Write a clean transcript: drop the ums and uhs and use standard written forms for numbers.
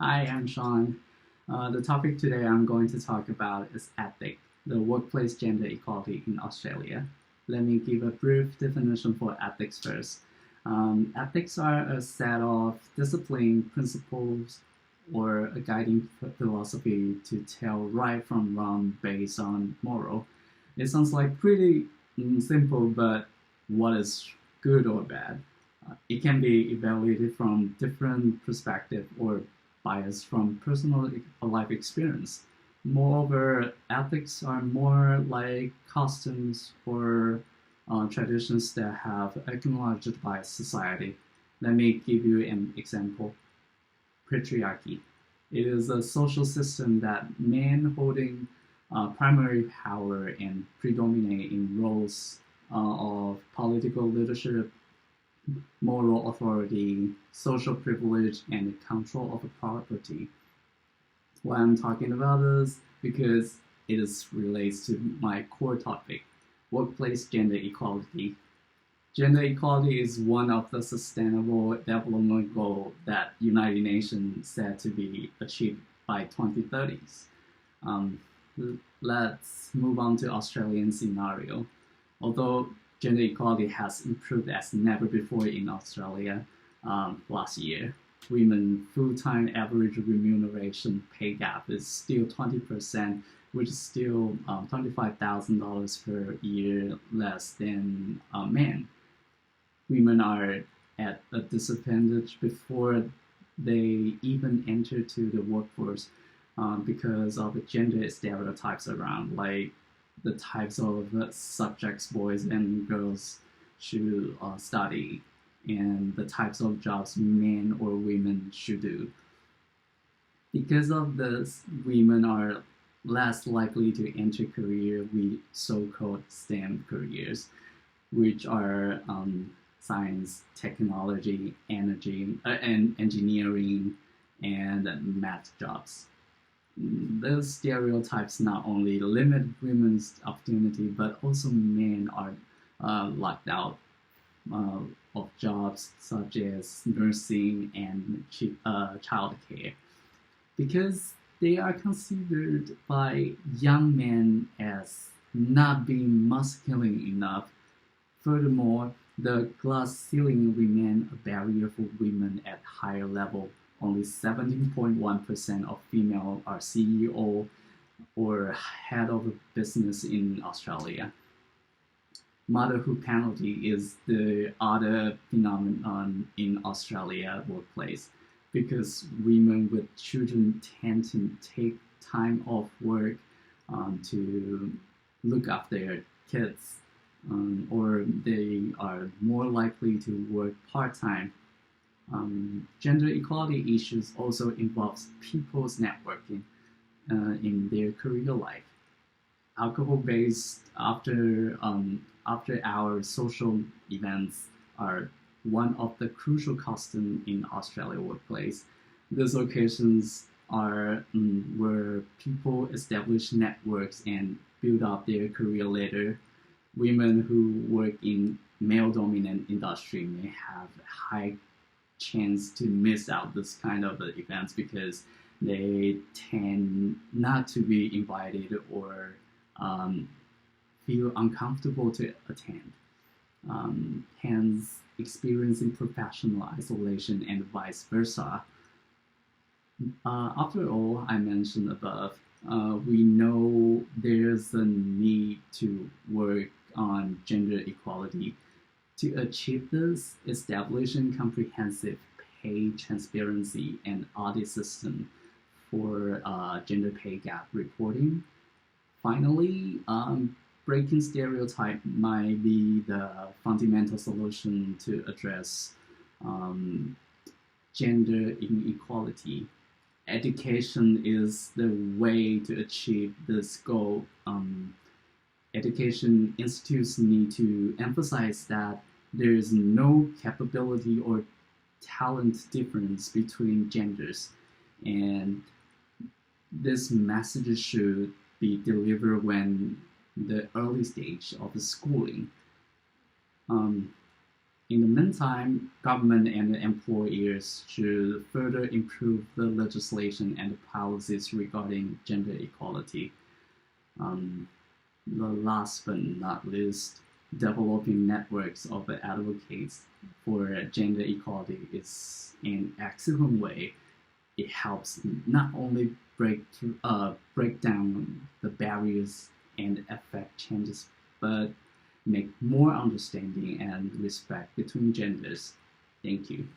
Hi, I'm Sean. The topic today I'm going to talk about is ethics, the workplace gender equality in Australia. Let me give a brief definition for ethics first. Ethics are a set of discipline principles or a guiding philosophy to tell right from wrong based on moral. It sounds like pretty simple, but what is good or bad? It can be evaluated from different perspectives or bias from personal life experience. Moreover, ethics are more like customs or traditions that have acknowledged by society. Let me give you an example. Patriarchy. It is a social system that men holding primary power and predominate in roles of political leadership, moral authority, social privilege, and control of property. Why I'm talking about this because it is relates to my core topic, workplace gender equality. Gender equality is one of the sustainable development goals that United Nations said to be achieved by 2030s. Um, let's move on to Australian scenario. Although gender equality has improved as never before in Australia last year, women full-time average remuneration pay gap is still 20%, which is still $25,000 per year less than men. Women are at a disadvantage before they even enter to the workforce because of the gender stereotypes around, like the types of subjects boys and girls should study and the types of jobs men or women should do. Because of this, women are less likely to enter career with so-called STEM careers, which are science, technology, energy, and engineering, and math jobs. Those stereotypes not only limit women's opportunity, but also men are locked out uh, of jobs such as nursing and childcare because they are considered by young men as not being masculine enough. Furthermore, the glass ceiling remains a barrier for women at higher level. Only 17.1% of female are CEO or head of a business in Australia. Motherhood penalty is the other phenomenon in Australia workplace because women with children tend to take time off work to look after their kids, or they are more likely to work part-time. Gender equality issues also involves people's networking in their career life. Alcohol-based after our social events are one of the crucial customs in Australia workplace. These occasions are where people establish networks and build up their career later. Women who work in male-dominant industry may have high chance to miss out this kind of events because they tend not to be invited or um, feel uncomfortable to attend, hence experiencing professional isolation and vice versa. After all I mentioned above, we know there's a need to work on gender equality. To achieve this, establishing comprehensive pay transparency and audit system for gender pay gap reporting. Finally, breaking stereotype might be the fundamental solution to address um, gender inequality. Education is the way to achieve this goal. Education institutes need to emphasize that there is no capability or talent difference between genders, and this message should be delivered when the early stage of the schooling. Um, In the meantime, government and employers should further improve the legislation and policies regarding gender equality. Um, the last but not least, developing networks of advocates for gender equality is an excellent way. It helps not only break down the barriers and affect changes, but make more understanding and respect between genders. Thank you.